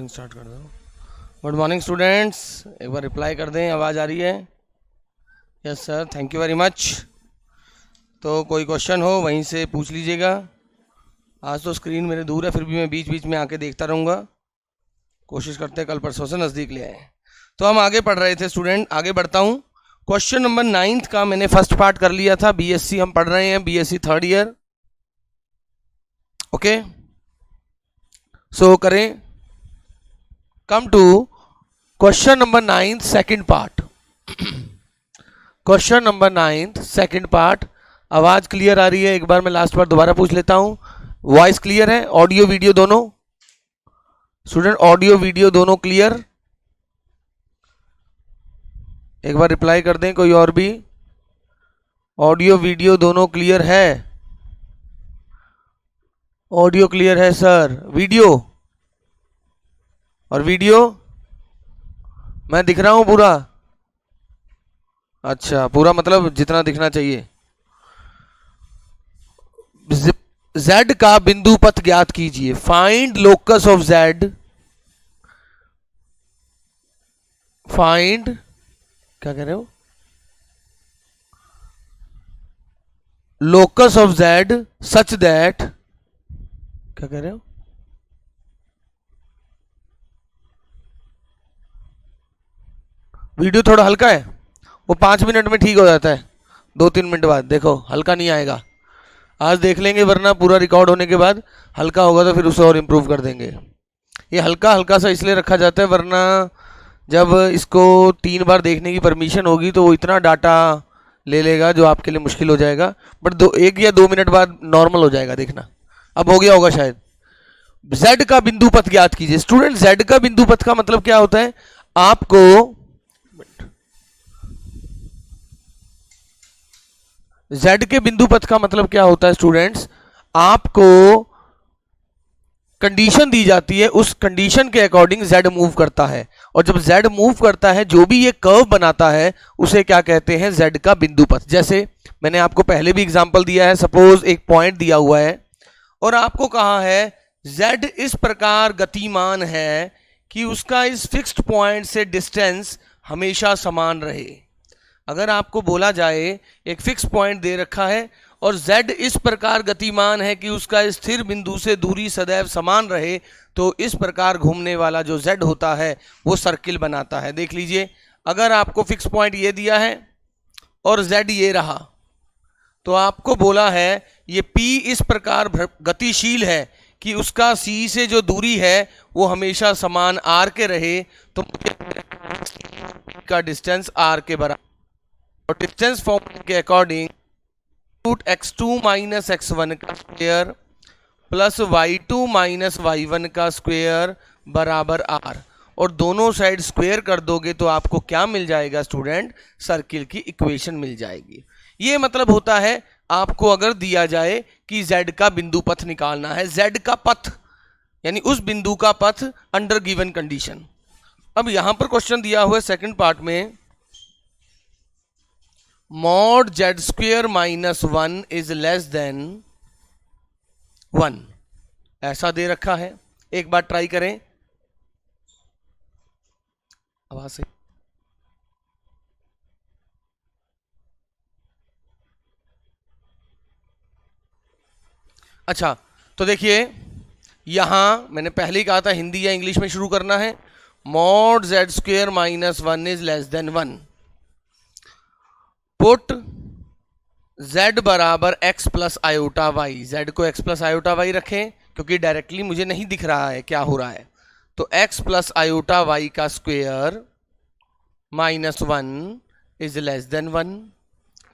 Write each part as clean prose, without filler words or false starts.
Recording start कर दो। Good morning students, एक बार रिप्लाई कर दें, आवाज़ आ रही है? Yes sir, thank you very much. तो कोई क्वेश्चन हो वहीं से पूछ लीजिएगा। आज तो स्क्रीन मेरे दूर है, फिर भी मैं बीच बीच में आके देखता रहूँगा। कोशिश करते हैं कल परसों से नज़दीक ले आए। तो हम आगे पढ़ रहे थे स्टूडेंट, आगे बढ़ता हूँ। क्वेश्चन नंबर 9 का मैंने फर्स्ट पार्ट कर लिया था। बीएससी हम पढ़ रहे हैं, BSc third year. Okay, so करें। Come to question number 9 second part. Question number 9 second part. आवाज क्लियर आ रही है? एक बार मैं लास्ट बार दोबारा पूछ लेता हूं। वॉइस क्लियर है? ऑडियो वीडियो दोनों? स्टूडेंट, ऑडियो वीडियो दोनों क्लियर? एक बार रिप्लाई कर दें कोई और भी। ऑडियो वीडियो दोनों क्लियर है? ऑडियो क्लियर है सर। वीडियो और वीडियो मैं दिख रहा हूं पूरा? अच्छा, पूरा मतलब जितना दिखना चाहिए। Z का बिंदु पथ ज्ञात कीजिए। Find locus of Z। Find, क्या कह रहे हो? Locus of Z such that, क्या कह रहे हो? वीडियो थोड़ा हल्का है, वो 5 मिनट में ठीक हो जाता है, 2-3 मिनट बाद देखो हल्का नहीं आएगा। आज देख लेंगे, वरना पूरा रिकॉर्ड होने के बाद हल्का होगा तो फिर उसे और इम्प्रूव कर देंगे। ये हल्का हल्का सा इसलिए रखा जाता है, वरना जब इसको 3 बार देखने की परमिशन होगी तो वो इतना डाटा ले लेगा जो आपके लिए मुश्किल हो जाएगा। बट 1 या 2 मिनट बाद नॉर्मल हो जाएगा, देखना। अब हो गया होगा शायद। Z का बिंदु पथ ज्ञात कीजिए। स्टूडेंट, Z का बिंदु पथ का मतलब क्या होता है? आपको Z के बिंदु पथ का मतलब क्या होता है स्टूडेंट्स? आपको कंडीशन दी जाती है, उस कंडीशन के अकॉर्डिंग Z मूव करता है। और जब Z मूव करता है, जो भी ये कर्व बनाता है उसे क्या कहते हैं? Z का बिंदु पथ। जैसे मैंने आपको पहले भी एग्जांपल दिया है। सपोज एक पॉइंट दिया हुआ है और आपको कहा है Z इस प्रकार गतिमान है कि उसका इस फिक्स्ड पॉइंट से डिस्टेंस हमेशा समान रहे। अगर आपको बोला जाए एक फिक्स पॉइंट दे रखा है और Z इस प्रकार गतिमान है कि उसका स्थिर बिंदु से दूरी सदैव समान रहे, तो इस प्रकार घूमने वाला जो Z होता है वो सर्किल बनाता है। देख लीजिए, अगर आपको फिक्स पॉइंट ये दिया है और Z ये रहा, तो आपको बोला है ये P इस प्रकार गतिशील है कि उसका C से जो दूरी है वो हमेशा समान R के रहे, तो का डिस्टेंस R के बराबर। और डिस्टेंस फॉर्मूले के according root x2 minus x1 का square plus y2 minus y1 का स्क्वायर बराबर r। और दोनों साइड स्क्वायर कर दोगे तो आपको क्या मिल जाएगा स्टूडेंट? सर्किल की इक्वेशन मिल जाएगी। ये मतलब होता है आपको अगर दिया जाए कि Z का बिंदु पथ निकालना है, Z का पथ यानी उस बिंदु का पथ अंडर गिवन कंडीशन। अब यहां पर क्वेश्चन दिया हुआ है सेकंड पार्ट में, mod Z square minus 1 is less than 1, ऐसा दे रखा है। एक बार ट्राई करें, आवाज से। अच्छा, तो देखिए यहां मैंने पहले ही कहा था हिंदी या इंग्लिश में शुरू करना है। Mod Z square minus 1 is less than 1। Put Z बराबर x plus iota y. Z को x प्लस आयोटा वाई रखें क्योंकि डायरेक्टली मुझे नहीं दिख रहा है क्या हो रहा है। तो x प्लस आयोटा वाई का square minus 1 is less than 1।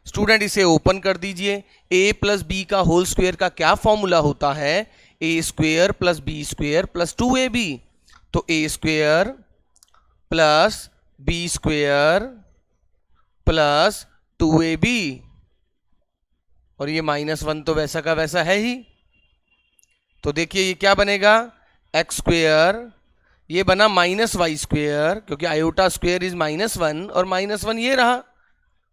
Student, इसे ओपन कर दीजिए। a प्लस बी का होल स्क्वेयर का क्या फॉर्मूला होता है? a square plus b square plus 2ab। तो a square plus b square plus 2ab, और ये -1 तो वैसा का वैसा है ही। तो देखिए ये क्या बनेगा? एक्स स्क्वेयर, ये बना माइनस वाई स्क्वेयर क्योंकि आयोटा स्क्वेयर इज -1 और -1 ये रहा,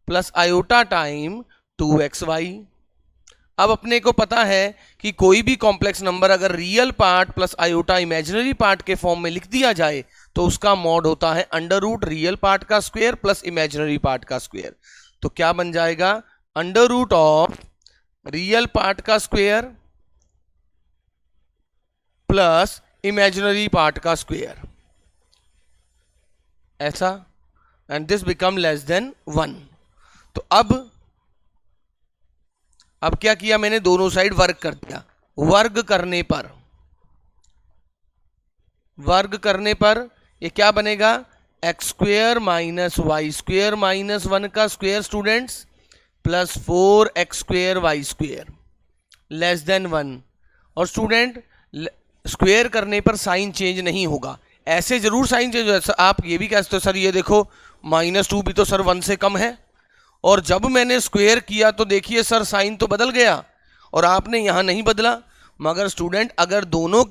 प्लस आयोटा टाइम 2xy। अब अपने को पता है कि कोई भी कॉम्प्लेक्स नंबर अगर real part plus iota imaginary part के फॉर्म में लिख दिया जाए तो उसका मॉड होता है अंडर रूट रियल पार्ट का स्क्वायर प्लस इमेजिनरी पार्ट का स्क्वायर। तो क्या बन जाएगा, under root of real part का स्क्वायर प्लस इमेजिनरी पार्ट का स्क्वायर, ऐसा, and this become less than 1। तो अब क्या किया मैंने, दोनों साइड वर्ग कर दिया। वर्ग करने पर ये क्या बनेगा, x square minus y square minus 1 का square students plus 4x square y square less than 1। और स्टूडेंट स्क्वेयर करने पर साइन चेंज नहीं होगा, ऐसे जरूर साइन चेंज हो। आप ये भी कह सकते हो सर ये देखो -2 भी तो सर 1 से कम है, और जब मैंने स्क्वेयर किया तो देखिए सर साइन तो बदल गया और आपने यहां नहीं बदला। मगर स्टूडेंट अगर दोनों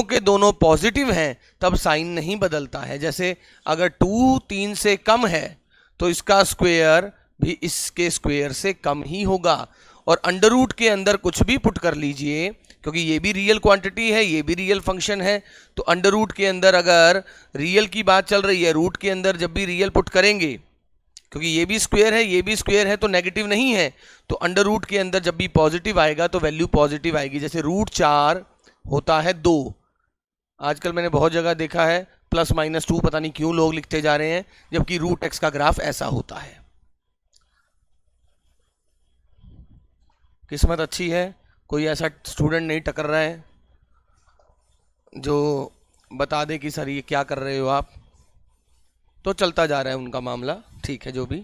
के दोनों पॉजिटिव हैं तब साइन नहीं बदलता है। जैसे अगर 2 3 से कम है तो इसका स्क्वेयर भी इसके स्क्वेयर से कम ही होगा। और अंडर रूट के अंदर कुछ भी पुट कर लीजिए, क्योंकि ये भी रियल क्वांटिटी है, ये भी रियल फंक्शन है, तो अंडर रूट के अंदर अगर रियल की बात चल रही है, रूट के अंदर जब भी रियल पुट करेंगे, क्योंकि ये भी स्क्वायर है ये भी स्क्वायर है तो नेगेटिव नहीं है, तो अंडर रूट के अंदर जब भी पॉजिटिव आएगा तो वैल्यू पॉजिटिव आएगी। जैसे √4 होता है 2, आजकल मैंने बहुत जगह देखा है +-2 पता नहीं क्यों लोग लिखते जा रहे हैं, जबकि √x का ग्राफ ऐसा होता है। किस्मत अच्छी है कोई ऐसा स्टूडेंट नहीं टकर रहा है जो बता दे कि सर ये क्या कर रहे हो आप, तो चलता जा रहा है उनका मामला, ठीक है जो भी।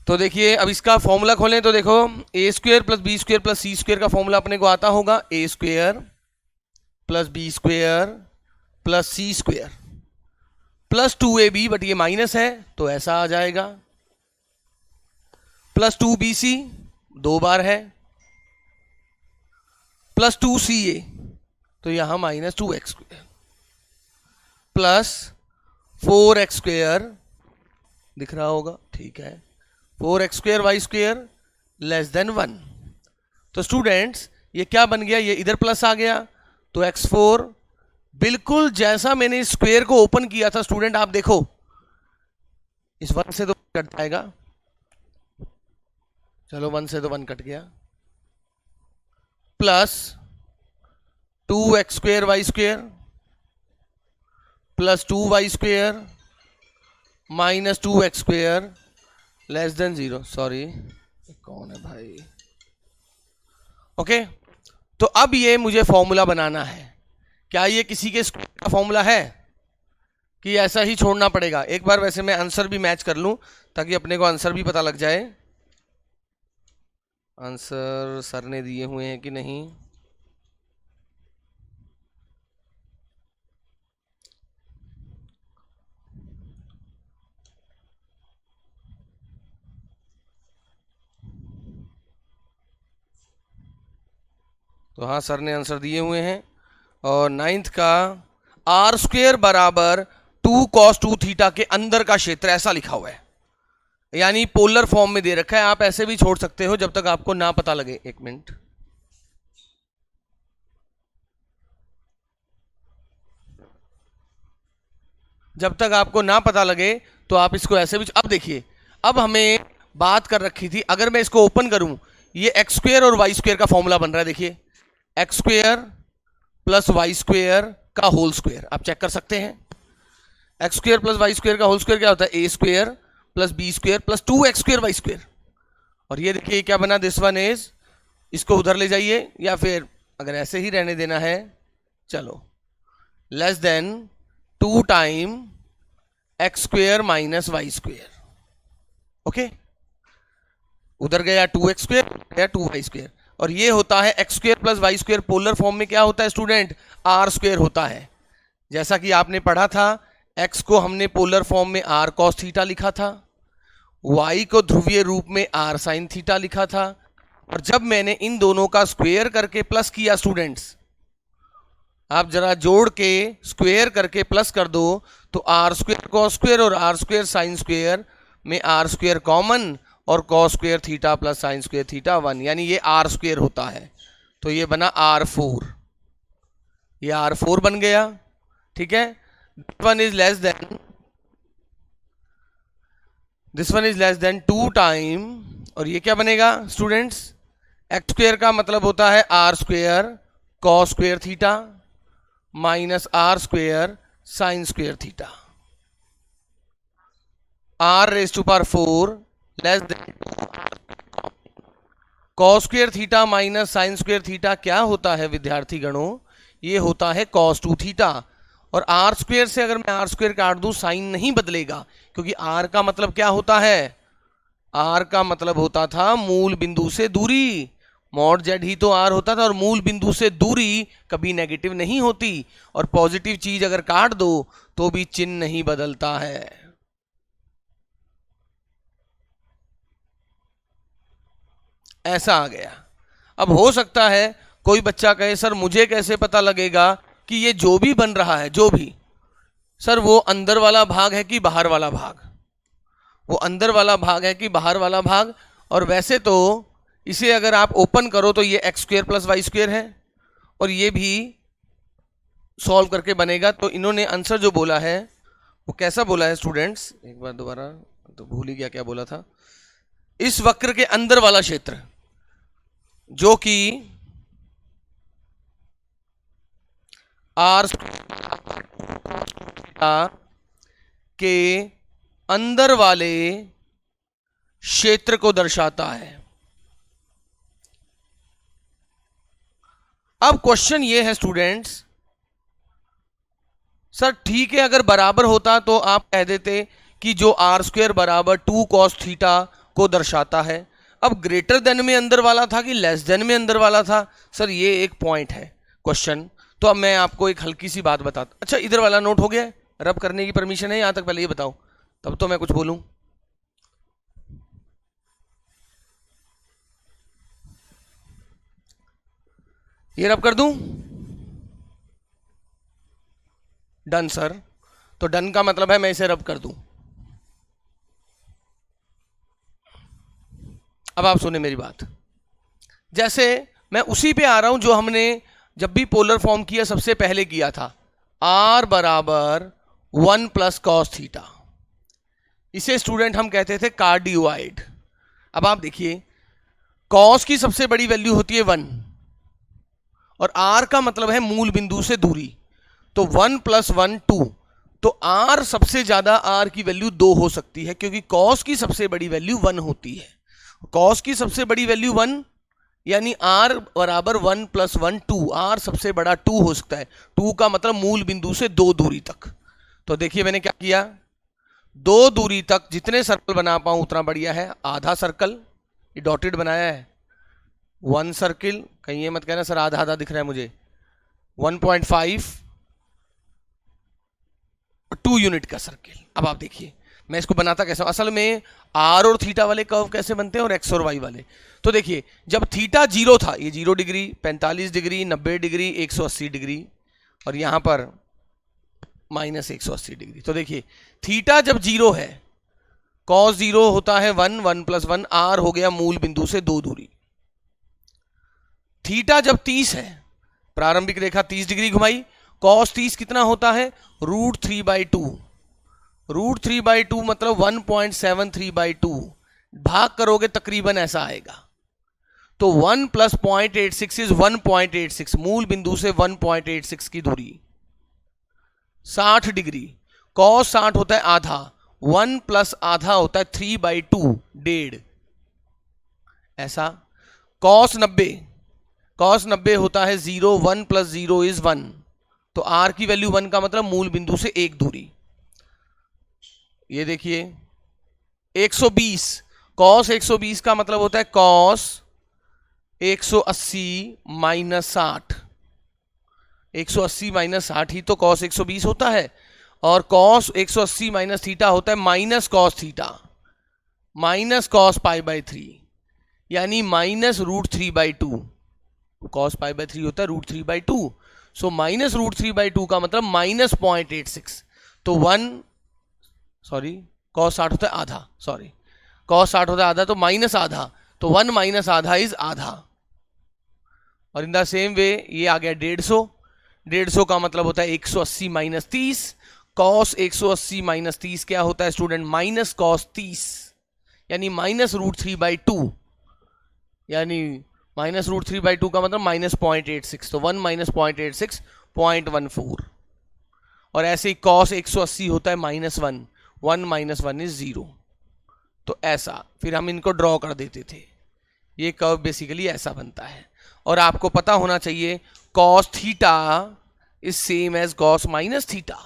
तो देखिए अब इसका फॉर्मूला खोलें तो देखो a² + b² + c² का फॉर्मूला अपने को आता होगा, a² + b² + c² plus 2ab, but ये माइनस है तो ऐसा आ जाएगा, प्लस 2bc 2 बार है, प्लस 2ca तो यहां -2x² प्लस 4x² दिख रहा होगा, ठीक है, 4x² y² लेस देन 1। तो स्टूडेंट्स ये क्या बन गया, ये इधर प्लस आ गया तो x4 बिल्कुल जैसा मैंने स्क्वायर को ओपन किया था स्टूडेंट, आप देखो इस 1 से तो कट जाएगा, चलो 1 से तो 1 कट गया, plus 2x² y² plus 2y² minus 2x² less than 0। Sorry कौन है भाई, ओके। तो अब ये मुझे फॉर्मूला बनाना है, क्या ये किसी के स्क्वायर का फॉर्मूला है कि ऐसा ही छोड़ना पड़ेगा। एक बार वैसे मैं आंसर भी मैच कर लूं ताकि अपने को आंसर भी पता लग जाए, आंसर सर ने दिए हुए हैं कि नहीं। तो हाँ सर ने आंसर दिए हुए हैं, और 9th का r² बराबर 2 cos 2 थीटा के अंदर का क्षेत्र ऐसा लिखा हुआ है, यानी पोलर फॉर्म में दे रखा है। आप ऐसे भी छोड़ सकते हो जब तक आपको ना पता लगे। एक मिनट, जब तक आपको ना पता लगे तो आप इसको ऐसे भी। अब देखिए अब हमें बात कर रखी थी, अगर मैं इसको ओपन करूं ये x² और y² का फॉर्मूला बन रहा है, देखिए x² + y² का होल स्क्वायर, आप चेक कर सकते हैं। x² + y² का होल स्क्वायर क्या होता है, a² + b² + 2x² y²। और ये देखिए क्या बना, दिस वन इज, इसको उधर ले जाइए या फिर अगर ऐसे ही रहने देना है, चलो, less than 2 time x² - y²। Okay, उधर गया 2x² गया 2y², और ये होता है x² + y² पोलर फॉर्म में क्या होता है स्टूडेंट, r² होता है। जैसा कि आपने पढ़ा था, x को हमने पोलर फॉर्म में r cos थीटा लिखा था, y को ध्रुवीय रूप में r sin थीटा लिखा था, और जब मैंने इन दोनों का स्क्वायर करके प्लस किया स्टूडेंट्स, आप जरा जोड़ के स्क्वायर करके प्लस कर दो तो r² cos² और r² sin² में r² कॉमन और cos square theta plus sign square theta 1, यानी ये r स्क्वायर होता है, तो ये बना r4, ये r4 बन गया। ठीक है, this one is less than 2 time, और ये क्या बनेगा स्टूडेंट्स, एक्स स्क्वायर का मतलब होता है r square cos square theta minus r square sine square theta, r raise to power 4 less than cos square theta minus sine square theta क्या होता है विद्यार्थी गणों, ये होता है cos 2 थीटा। और r स्क्वायर से अगर मैं r स्क्वायर काट दूं साइन नहीं बदलेगा, क्योंकि r का मतलब क्या होता है, r का मतलब होता था मूल बिंदु से दूरी, मॉड z ही तो r होता था, और मूल बिंदु से दूरी कभी नेगेटिव नहीं होती, और पॉजिटिव चीज अगर काट दो तो भी चिन्ह नहीं बदलता है। ऐसा आ गया। अब हो सकता है कोई बच्चा कहे सर मुझे कैसे पता लगेगा कि ये जो भी बन रहा है, जो भी सर वो अंदर वाला भाग है कि बाहर वाला भाग, वो अंदर वाला भाग है कि बाहर वाला भाग। और वैसे तो इसे अगर आप ओपन करो तो ये x square plus y square है, और ये भी सॉल्व करके बनेगा। तो इन्होंने आंसर जो बोला है वो कैसा बोला है स्टूडेंट्स, एक बार दोबारा, तो भूल ही गया क्या बोला था। इस वक्र के अंदर वाला क्षेत्र जो कि r के अंदर वाले क्षेत्र को दर्शाता है। अब क्वेश्चन ये है स्टूडेंट्स, सर ठीक है अगर बराबर होता तो आप कह देते कि जो r स्क्वायर बराबर 2 cos थीटा को दर्शाता है। अब ग्रेटर देन में अंदर वाला था कि लेस देन में अंदर वाला था, सर ये एक पॉइंट है क्वेश्चन। तो अब मैं आपको एक हल्की सी बात बताता, अच्छा इधर वाला नोट हो गया है, रब करने की परमिशन है यहां तक, पहले ये बताओ तब तो मैं कुछ बोलूं। ये रब कर दूं, डन सर, तो डन का मतलब है मैं इसे रब कर दूं। अब आप सुने मेरी बात, जैसे मैं उसी पे आ रहा हूं जो हमने जब भी पोलर फॉर्म किया सबसे पहले किया था, r बराबर 1 प्लस कॉस थीटा, इसे स्टूडेंट हम कहते थे कार्डियोइड। अब आप देखिए कॉस की सबसे बड़ी वैल्यू होती है 1, और r का मतलब है मूल बिंदु से दूरी, तो 1 प्लस 1 2, तो r सबसे ज्यादा r की वैल्यू 2 हो सकती है, क्योंकि cos की सबसे बड़ी वैल्यू 1 होती है। cos की सबसे बड़ी वैल्यू 1, यानी r बराबर 1 प्लस 1 2, r सबसे बड़ा 2 हो सकता है। 2 का मतलब मूल बिंदु से 2 दूरी तक। तो देखिए मैंने क्या किया, 2 दूरी तक जितने सर्कल बना पाऊं उतना बढ़िया है। आधा सर्कल ये डॉटेड बनाया है, 1 सर्किल, कहीं ये मत कहना सर आधा आधा दिख रहा है मुझे, 1.5 2 यूनिट का सर्किल। अब आप देखिए मैं इसको बनाता कैसा हूं, असल में r और थीटा वाले कर्व कैसे बनते हैं और x और y वाले। तो देखिए जब थीटा 0 था, ये 0 डिग्री, 45 डिग्री, 90 डिग्री, 180 डिग्री, और यहां पर माइनस 180 डिग्री। तो देखिए थीटा जब 0 है, cos 0 होता है 1, 1 प्लस 1, r हो गया मूल बिंदु से 2 दूरी। थीटा जब 30 है, प्रारंभिक रेखा 30 डिग्री घुमाई, cos 30 कितना होता है, √3/2, √3/2 मतलब 1.73/2, भाग करोगे तकरीबन ऐसा आएगा। तो 1 प्लस 0.86 इज 1.86, मूल बिंदु से 1.86 की दूरी। 60 डिग्री, cos 60 होता है आधा, 1 प्लस आधा होता है 3/2, 1.5 ऐसा। cos 90 होता है 0, 1 प्लस 0 इज 1, तो r की वैल्यू 1 का मतलब मूल बिंदु से 1 दूरी। ये देखिए 120, cos 120 का मतलब होता है cos 180 माइनस 60, 180 माइनस 60 ही तो cos 120 होता है, और cos 180 माइनस थीटा होता है minus cos theta, minus cos π/3, यानी माइनस √3/2। cos π/3 होता है √3/2, सो माइनस √3/2 का मतलब माइनस 0.86। तो 1 सॉरी cos 60 होता है आधा, सॉरी कॉस 60 होता है आधा, तो माइनस आधा, तो 1 माइनस आधा इज आधा। और इन द सेम वे ये आ गया 150, 150 का मतलब होता है 180 माइनस 30, कॉस 180 माइनस 30 क्या होता है स्टूडेंट, माइनस कॉस 30, यानी माइनस √3/2, यानी माइनस √3/2 का मतलब माइनस 0.86, तो 1 माइनस 0.86 0.14। और ऐसे ही कॉस 180 होता है -1, 1 माइनस 1 इज 0। तो ऐसा फिर हम इनको ड्रॉ कर देते थे। ये कर्व बेसिकली ऐसा बनता है। और आपको पता होना चाहिए cos theta is same as cos minus theta,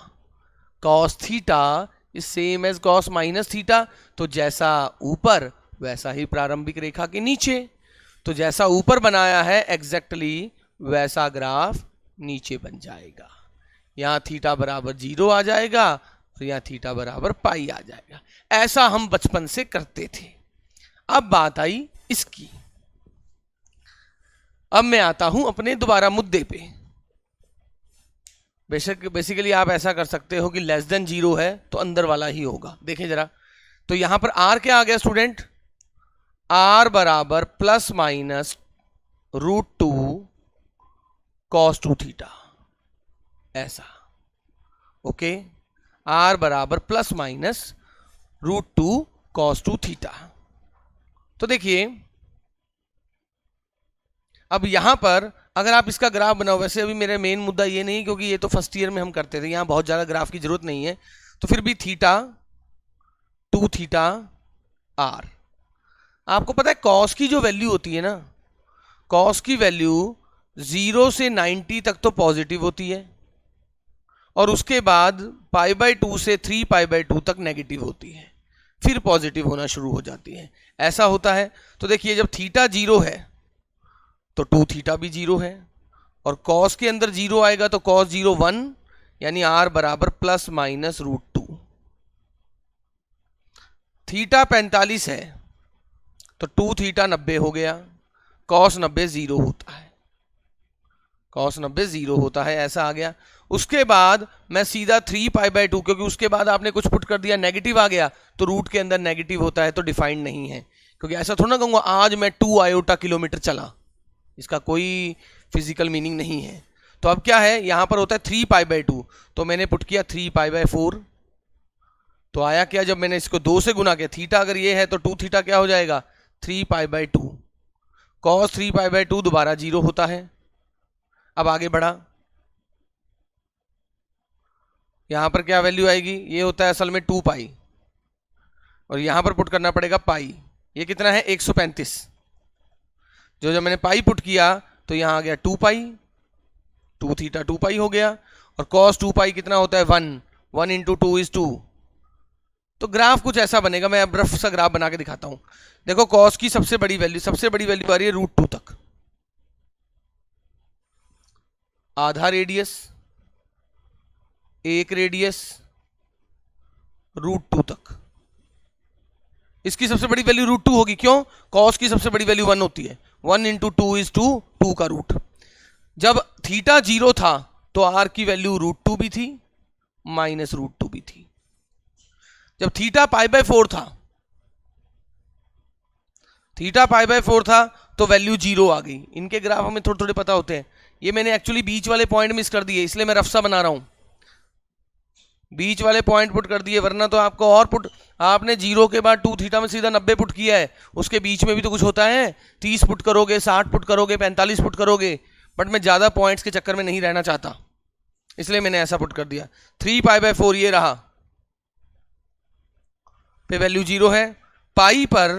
cos theta is same as cos minus theta. तो जैसा ऊपर वैसा ही प्रारंभिक रेखा के नीचे, तो जैसा ऊपर बनाया है एग्जैक्टली वैसा ग्राफ नीचे बन जाएगा। यहां थीटा बराबर 0 आ जाएगा और यहां थीटा बराबर पाई आ जाएगा। ऐसा हम बचपन से करते थे। अब बात आई इसकी। अब मैं आता हूं अपने दोबारा मुद्दे पे। बेसिकली आप ऐसा कर सकते हो कि लेस देन 0 है तो अंदर वाला ही होगा। देखें जरा, तो यहां पर आर क्या आ गया स्टूडेंट, आर बराबर प्लस माइनस √2 cos 2 थीटा, ऐसा। ओके, आर बराबर प्लस माइनस √2 cos 2 थीटा। तो देखिए अब यहां पर अगर आप इसका ग्राफ बनाओ, वैसे अभी मेरा मेन मुद्दा ये नहीं क्योंकि ये तो फर्स्ट ईयर में हम करते थे, यहां बहुत ज्यादा ग्राफ की जरूरत नहीं है, तो फिर भी थीटा 2 थीटा आर। आपको पता है कॉस की जो वैल्यू होती है ना, कॉस की वैल्यू 0 से 90 तक तो पॉजिटिव होती है और उसके बाद π/2 से 3π/2 तक नेगेटिव होती है, फिर पॉजिटिव होना शुरू हो जाती है। ऐसा होता है। तो देखिए जब थीटा 0 है तो 2 थीटा भी 0 है, और कॉस के अंदर 0 आएगा तो कॉस 0 1, यानी आर बराबर प्लस माइनस √2। थीटा 45 है तो 2 थीटा 90 हो गया, कॉस 90 0 होता है, कॉस 90 0 होता है, ऐसा आ गया। उसके बाद मैं सीधा 3π/2, क्योंकि उसके बाद आपने कुछ पुट कर दिया नेगेटिव आ गया, तो रूट के अंदर नेगेटिव होता है तो डिफाइंड नहीं है, क्योंकि ऐसा थोड़ा ना कहूंगा आज मैं 2 आयोटा किलोमीटर चला, इसका कोई फिजिकल मीनिंग नहीं है। तो अब क्या है, यहां पर होता है 3π/2, तो मैंने पुट किया 3π/4। तो आया क्या, जब मैंने इसको 2 से गुना किया, थीटा अगर ये है तो 2 थीटा क्या हो जाएगा 3π/2, कॉस 3π/2 दोबारा 0 होता है। अब आगे बढ़ा, यहां पर क्या वैल्यू आएगी, ये होता है असल में 2π, और यहां पर पुट करना पड़ेगा पाई। ये कितना है 135, जो जब मैंने पाई पुट किया तो यहां आ गया 2π, 2 थीटा 2π हो गया, और cos 2π कितना होता है 1, 1 इंटू 2 इज 2। तो ग्राफ कुछ ऐसा बनेगा, मैं अब रफ सा ग्राफ बना के दिखाता हूं। देखो cos की सबसे बड़ी वैल्यू आ रही है √2 तक, आधा रेडियस, एक रेडियस, √2 तक। इसकी सबसे बड़ी वैल्यू √2 होगी, क्यों, cos की सबसे बड़ी वैल्यू 1 होती है, 1 इंटू 2 इज 2, 2 का रूट। जब थीटा 0 था तो आर की वैल्यू √2 भी थी माइनस √2 भी थी। जब थीटा π/4 था, थीटा π/4 था तो वैल्यू 0 आ गई। इनके ग्राफ हमें थोड़े थोड़े पता होते हैं, ये मैंने एक्चुअली बीच वाले पॉइंट मिस कर दिए, इसलिए मैं रफ सा बना रहा हूं, बीच वाले पॉइंट पुट कर दिए, वरना तो आपको और पुट, आपने 0 के बाद 2 थीटा में सीधा 90 पुट किया है, उसके बीच में भी तो कुछ होता है, 30 पुट करोगे, 60 पुट करोगे, 45 पुट करोगे, बट मैं ज्यादा पॉइंट्स के चक्कर में नहीं रहना चाहता, इसलिए मैंने ऐसा पुट कर दिया। 3π/4 ये रहा, पे वैल्यू 0 है, पाई पर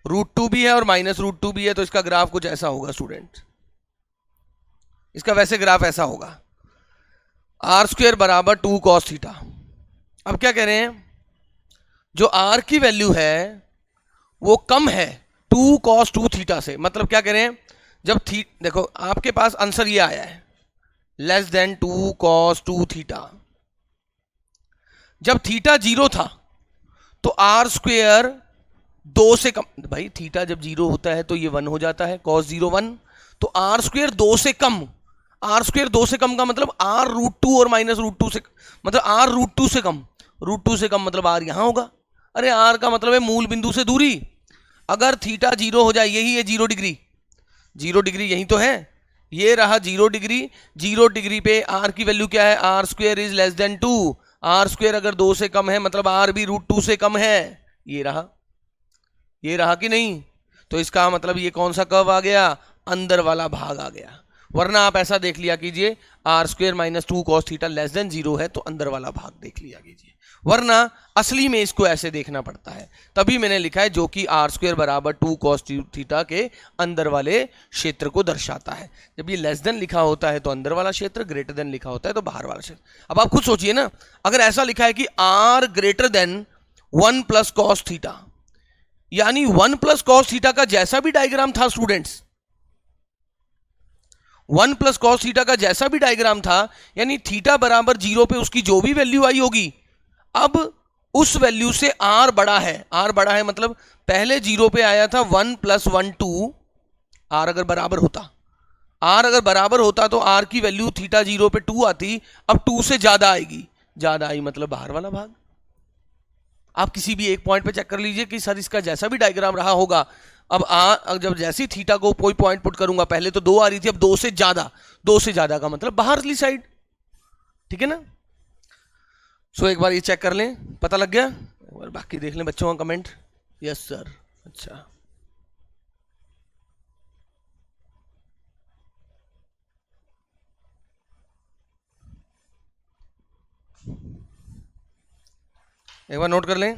√2 भी है और माइनस √2 भी है, तो इसका ग्राफ कुछ ऐसा होगा स्टूडेंट, इसका वैसे ग्राफ ऐसा होगा, r² बराबर 2 cos थीटा। अब क्या कह रहे हैं, जो r की वैल्यू है वो कम है 2 cos 2 थीटा से, मतलब क्या कह रहे हैं, जब देखो आपके पास आंसर ये आया है लेस देन 2 cos 2 थीटा, जब थीटा 0 था तो r² 2 से कम, भाई थीटा जब 0 होता है तो ये 1 हो जाता है, cos 0 1, तो r² 2 से कम, r² 2 से कम का मतलब r √2 और माइनस √2 से, मतलब r √2 से कम, √2 से कम मतलब r यहां होगा, अरे आर का मतलब है मूल बिंदु से दूरी। अगर थीटा 0 हो जाए, यही है 0 डिग्री, 0 डिग्री यही तो है, ये रहा 0 डिग्री। 0 डिग्री पे आर की वैल्यू क्या है, r square is less than 2। R square अगर 2 से कम है मतलब आर भी √2 से कम है। ये रहा, ये रहा कि नहीं? तो इसका मतलब ये कौन सा कर्व आ गया, अंदर वाला भाग आ गया। वरना आप ऐसा देख लिया कीजिए, r square -2 cos theta less than 0 है तो अंदर वाला भाग देख लिया कीजिए। वरना असली में इसको ऐसे देखना पड़ता है, तभी मैंने लिखा है जो कि आर स्क्वेयर बराबर 2 कॉस थीटा के अंदर वाले क्षेत्र को दर्शाता है। जब ये लेस देन लिखा होता है तो अंदर वाला क्षेत्र, ग्रेटर देन लिखा होता है तो बाहर वाला क्षेत्र। अब आप खुद सोचिए ना, अगर ऐसा लिखा है कि आर ग्रेटर देन 1 प्लस कॉस थीटा, यानी 1 प्लस कॉस थीटा का जैसा भी डायग्राम था स्टूडेंट्स, 1 प्लस कॉस थीटा का जैसा भी डायग्राम था, यानी थीटा बराबर 0 पे उसकी जो भी वैल्यू आई होगी, अब उस वैल्यू से आर बड़ा है। आर बड़ा है मतलब पहले 0 पे आया था 1 + 1 2, आर अगर बराबर होता, आर अगर बराबर होता तो आर की वैल्यू थीटा 0 पे 2 आती, अब 2 से ज्यादा आएगी, ज्यादा आई मतलब बाहर वाला भाग। आप किसी भी एक पॉइंट पे चेक कर लीजिए कि सर इसका जैसा भी डायग्राम रहा होगा, अब जब जैसे ही थीटा को कोई पॉइंट पुट करूंगा, पहले तो 2 आ रही थी, अब 2 से ज्यादा, 2 से ज्यादा का मतलब बाहरली साइड। ठीक है ना? सो एक बार ये चेक कर लें, पता लग गया? एक बार बाकी देख लें बच्चों का कमेंट। Yes sir. अच्छा, एक बार नोट कर लें।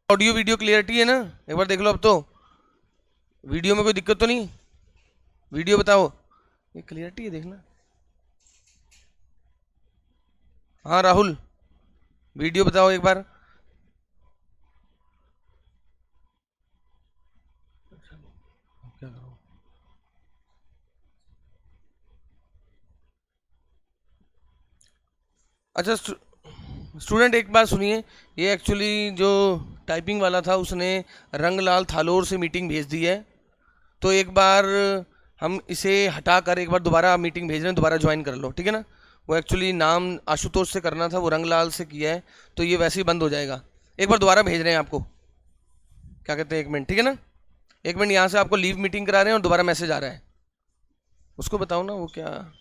ऑडियो वीडियो क्लियरिटी है ना? एक बार देख लो। अब तो वीडियो में कोई दिक्कत तो नहीं? वीडियो बताओ, ये क्लियरिटी है देखना। हाँ राहुल, वीडियो बताओ एक बार। अच्छा स्टूडेंट एक बात सुनिए, ये एक्चुअली जो टाइपिंग वाला था उसने रंगलाल थालोर से मीटिंग भेज दी है, तो एक बार हम इसे हटा कर एक बार दोबारा मीटिंग भेज रहे हैं, दोबारा ज्वाइन कर लो, ठीक है ना? वो एक्चुअली नाम आशुतोष से करना था, वो रंगलाल से किया है, तो ये वैसे ही बंद हो जाएगा। एक बार दोबारा भेज रहे हैं आपको, क्या कहते हैं, 1 मिनट, ठीक है ना? 1 मिनट, यहाँ से आपको लीव मीटिंग करा रहे हैं और दोबारा मैसेज आ रहा है, उसको बताओ ना वो क्या।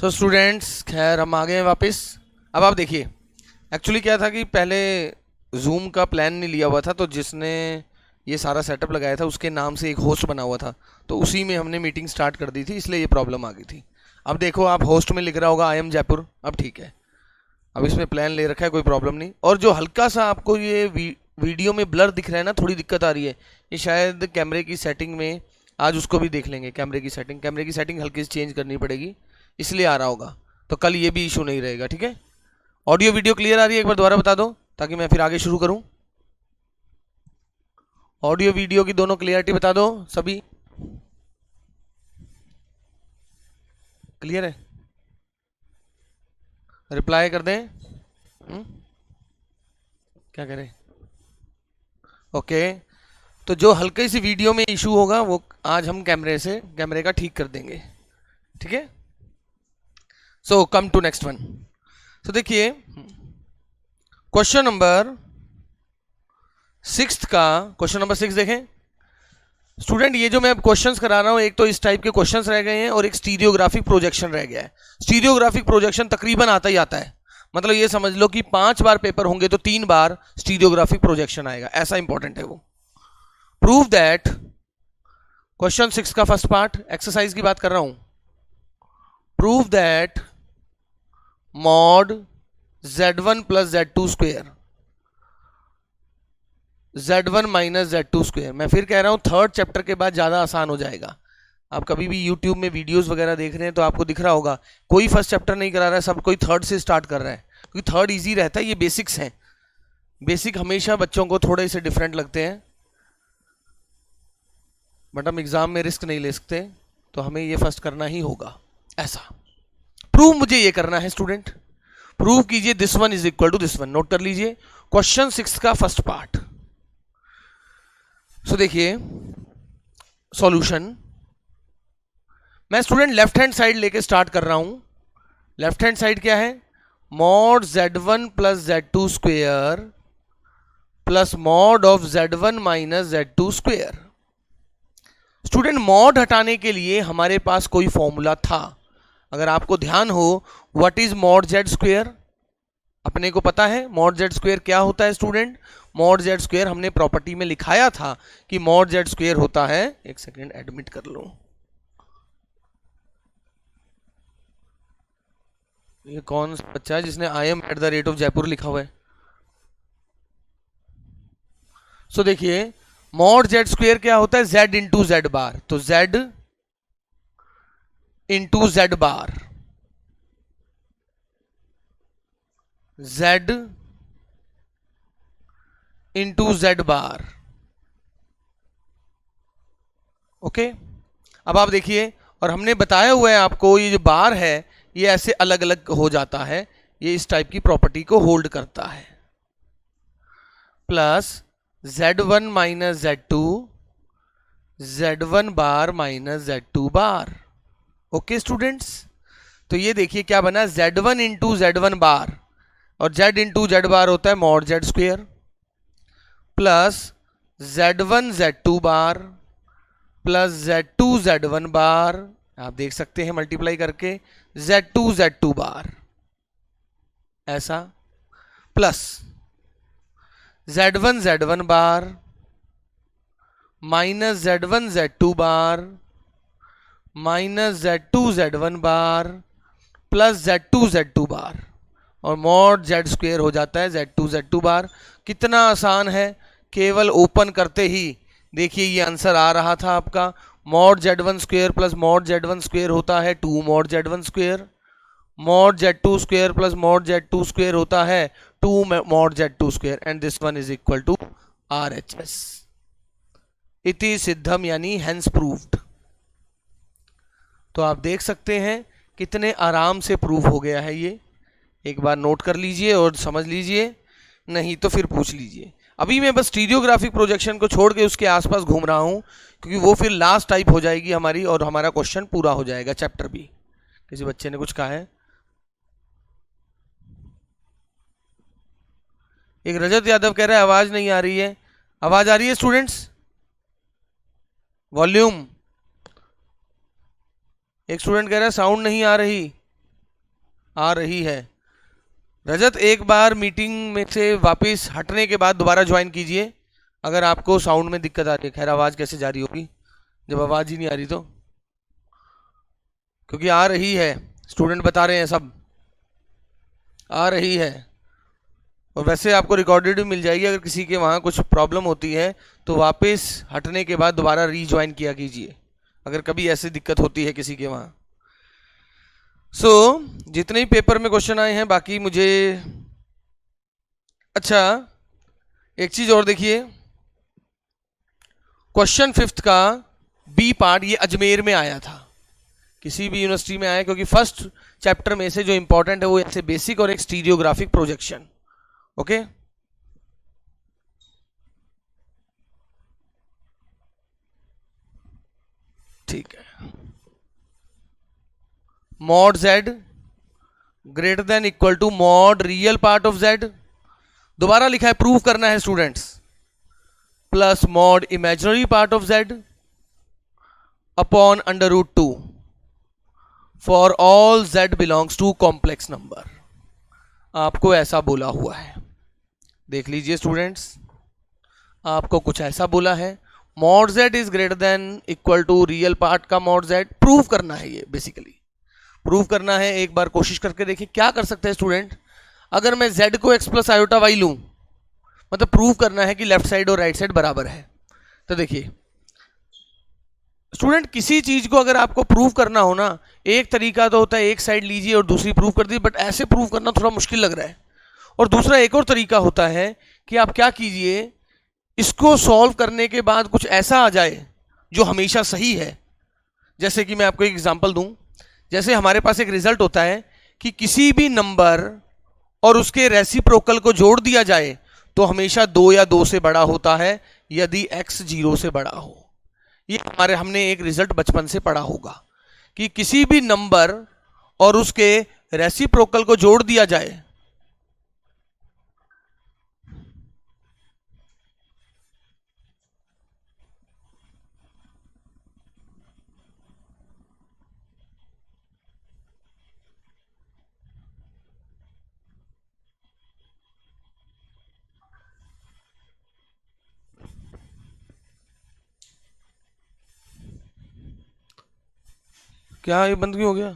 सो स्टूडेंट्स, खैर हम आ गए हैं वापस। अब आप देखिए, एक्चुअली क्या था कि पहले जूम का प्लान नहीं लिया हुआ था, तो जिसने ये सारा सेटअप लगाया था उसके नाम से एक होस्ट बना हुआ था, तो उसी में हमने मीटिंग स्टार्ट कर दी थी, इसलिए ये प्रॉब्लम आ गई थी। अब देखो, आप होस्ट में लिख रहा होगा आई एम जयपुर, अब ठीक है, अब इसमें प्लान ले रखा है, कोई प्रॉब्लम नहीं। और जो हल्का सा आपको ये वीडियो में ब्लर दिख रहा है ना, थोड़ी दिक्कत आ रही है, ये शायद कैमरे की सेटिंग में, आज उसको भी देख लेंगे। कैमरे की सेटिंग हल्की सी चेंज करनी पड़ेगी, इसलिए आ रहा होगा, तो कल ये भी इशू नहीं रहेगा, ठीक है। ऑडियो वीडियो क्लियर आ रही है, एक बार दोबारा बता दो ताकि मैं फिर आगे शुरू करूं। ऑडियो वीडियो की दोनों क्लियरिटी बता दो सभी। क्लियर है? रिप्लाई कर दें। क्या करें? ओके, तो जो हल्के सी वीडियो में इशू होगा वो आज हम कैमरे का ठीक कर देंगे, ठीक है। सो कम टू नेक्स्ट वन। तो देखिए, क्वेश्चन नंबर 6 देखें स्टूडेंट। ये जो मैं अब क्वेश्चंस करा रहा हूं, एक तो इस टाइप के क्वेश्चंस रह गए हैं और एक स्टीरियोग्राफिक प्रोजेक्शन रह गया है। स्टीरियोग्राफिक प्रोजेक्शन तकरीबन आता ही आता है, मतलब ये समझ लो कि 5 बार पेपर होंगे तो 3 बार स्टीरियोग्राफिक प्रोजेक्शन आएगा, ऐसा इंपॉर्टेंट है वो। प्रूव दैट, क्वेश्चन 6 का फर्स्ट पार्ट, एक्सरसाइज की बात कर रहा हूं। Prove that mod z1 plus z2 square z1 minus z2 square. मैं फिर कह रहा हूं, थर्ड चैप्टर के बाद ज़्यादा आसान हो जाएगा। आप कभी भी यूट्यूब में वीडियोस वगैरह देख रहे हैं तो आपको दिख रहा होगा, कोई फर्स्ट चैप्टर नहीं करा रहा है, सब कोई थर्ड से स्टार्ट कर रहा है, क्योंकि थर्ड इजी रहता है। ये बेसिक्स हैं, बेसिक हमेशा बच्चों को थोड़े से डिफरेंट लगते हैं, बट हम एग्जाम में रिस्क नहीं ले सकते, तो हमें ये फर्स्ट करना ही होगा। ऐसा प्रूव मुझे ये करना है स्टूडेंट, प्रूव कीजिए this one is equal to this one. Note कर लीजिए क्वेश्चन 6 का फर्स्ट पार्ट। सो देखिए सॉल्यूशन, मैं स्टूडेंट लेफ्ट हैंड साइड लेके स्टार्ट कर रहा हूं। लेफ्ट हैंड साइड क्या है? Mod z1 plus z2 square plus mod of z1 minus z2 square. Student, mod हटाने के लिए हमारे पास कोई फॉर्मूला था, अगर आपको ध्यान हो। What is mod z square? अपने को पता है मॉड z स्क्वेयर क्या होता है स्टूडेंट। मॉड z स्क्वेयर हमने प्रॉपर्टी में लिखाया था कि मॉड z स्क्वेयर होता है, एक सेकेंड एडमिट कर लो, ये कौन सा बच्चा है जिसने I am at the rate of Jaipur लिखा हुआ है? सो देखिए, मॉड z स्क्वेयर क्या होता है? z इंटू जेड बार, तो z इंटू जेड बार, z इंटू जेड बार। ओके, अब आप देखिए, और हमने बताया हुआ है आपको, ये जो बार है ये ऐसे अलग अलग हो जाता है, ये इस टाइप की प्रॉपर्टी को होल्ड करता है। Plus z1 minus z2, z1 बार माइनस z2 बार। ओके स्टूडेंट्स, तो ये देखिए क्या बना, z1 इंटू z1 बार, और z इंटू जेड बार होता है mod z square, plus z1 z2 बार प्लस z2 z1 बार, आप देख सकते हैं मल्टीप्लाई करके, z2 z2 बार ऐसा, प्लस z1 z1 बार माइनस z1 z2 बार माइनस z2 z1 बार प्लस z2 z2 बार, और मॉड z स्क्वेयर हो जाता है z2 z2 बार। कितना आसान है, केवल ओपन करते ही देखिए ये आंसर आ रहा था आपका। Mod z1 square plus mod z1 square होता है 2 mod z1 square, mod z2 square plus mod z2 square होता है 2 mod z2 square, and this one is equal to RHS। इति सिद्धम यानी हेंस प्रूव्ड। तो आप देख सकते हैं कितने आराम से प्रूव हो गया है ये, एक बार नोट कर लीजिए और समझ लीजिए, नहीं तो फिर पूछ लीजिए। अभी मैं बस स्टीरियोग्राफिक प्रोजेक्शन को छोड़ के उसके आसपास घूम रहा हूं, क्योंकि वो फिर लास्ट टाइप हो जाएगी हमारी और हमारा क्वेश्चन पूरा हो जाएगा, चैप्टर भी। किसी बच्चे ने कुछ कहा है? एक रजत यादव कह रहा है आवाज नहीं आ रही है। आवाज आ रही है स्टूडेंट्स? वॉल्यूम। एक स्टूडेंट कह रहा है साउंड नहीं आ रही। आ रही है। रजत, एक बार मीटिंग में से वापस हटने के बाद दोबारा ज्वाइन कीजिए अगर आपको साउंड में दिक्कत आ रही है। खैर, आवाज़ कैसे जा रही होगी जब आवाज़ ही नहीं आ रही तो, क्योंकि आ रही है, स्टूडेंट बता रहे हैं सब आ रही है। और वैसे आपको रिकॉर्डेड भी मिल जाएगी, अगर किसी के वहाँ कुछ प्रॉब्लम होती है तो वापस हटने के बाद दोबारा रीज्वाइन किया कीजिए अगर कभी ऐसी दिक्कत होती है किसी के वहाँ। जितने ही पेपर में क्वेश्चन आए हैं, बाकी मुझे अच्छा एक चीज और देखिए, क्वेश्चन 5th का बी पार्ट ये अजमेर में आया था, किसी भी यूनिवर्सिटी में आया, क्योंकि फर्स्ट चैप्टर में से जो इंपॉर्टेंट है वो ऐसे बेसिक और एक स्टीरियोग्राफिक प्रोजेक्शन। ओके, ठीक है। Mod z greater than equal to mod real part of z, दोबारा लिखा है, प्रूव करना है students, plus mod imaginary part of z upon √2 for all z belongs to complex number. आपको ऐसा बोला हुआ है, देख लीजिए स्टूडेंट्स, आपको कुछ ऐसा बोला है, mod z is greater than equal to real part का मॉड जेड। प्रूव करना है, ये बेसिकली प्रूव करना है। एक बार कोशिश करके देखिए क्या कर सकते हैं स्टूडेंट। अगर मैं z को x प्लस आयोटा वाई लूं, मतलब प्रूव करना है कि लेफ्ट साइड और राइट साइड बराबर है। तो देखिए स्टूडेंट, किसी चीज को अगर आपको प्रूव करना हो ना, एक तरीका तो होता है एक साइड लीजिए और दूसरी प्रूव कर दीजिए, बट ऐसे प्रूव करना थोड़ा मुश्किल लग रहा है। और दूसरा एक और तरीका होता है कि आप क्या कीजिए, इसको सॉल्व करने के बाद कुछ ऐसा आ जाए जो हमेशा सही है। जैसे कि मैं आपको एक एग्जांपल दूं, जैसे हमारे पास एक रिजल्ट होता है कि किसी भी नंबर और उसके रेसिप्रोकल को जोड़ दिया जाए तो हमेशा 2 या 2 से बड़ा होता है यदि x 0 से बड़ा हो। ये हमने एक रिजल्ट बचपन से पढ़ा होगा कि किसी भी नंबर और उसके रेसिप्रोकल को जोड़ दिया जाए क्या ये बंद क्यों हो गया?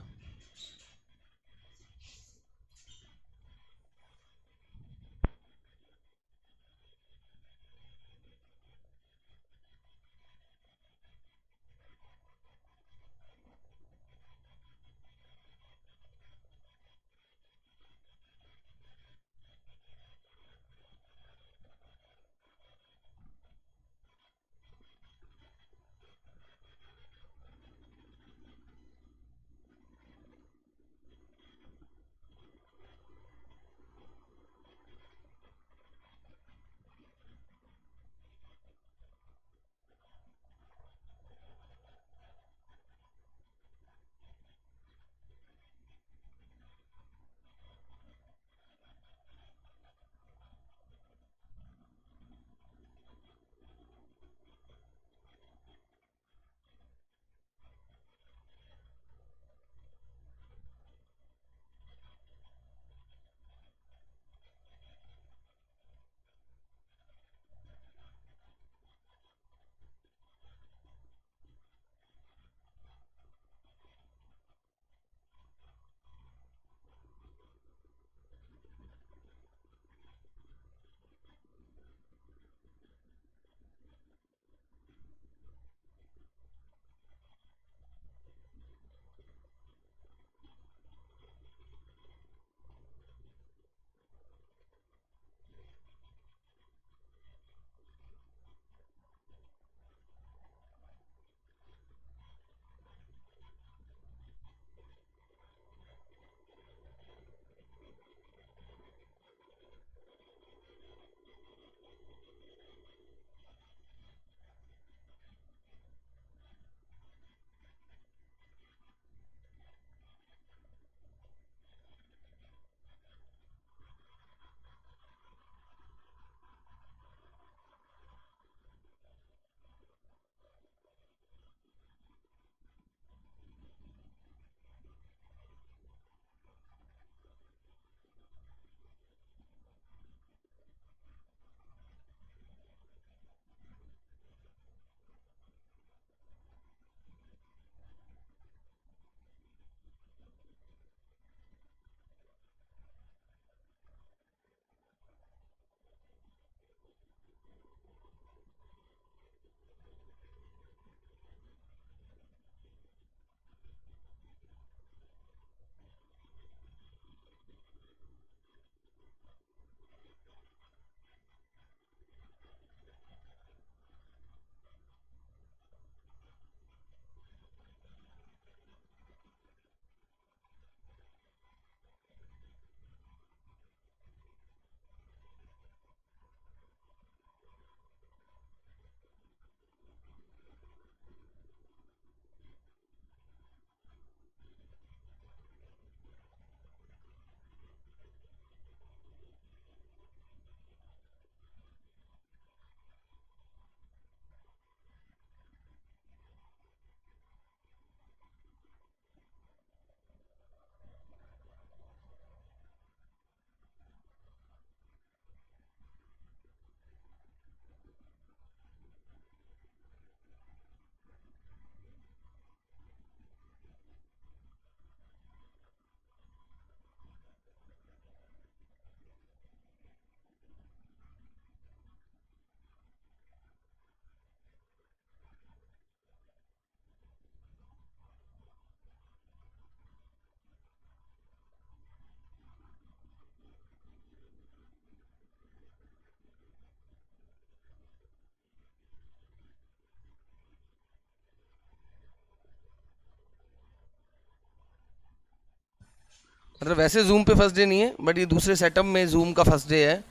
मतलब वैसे जूम पे फर्स्ट डे नहीं है, बट ये दूसरे सेटअप में जूम का फर्स्ट डे है,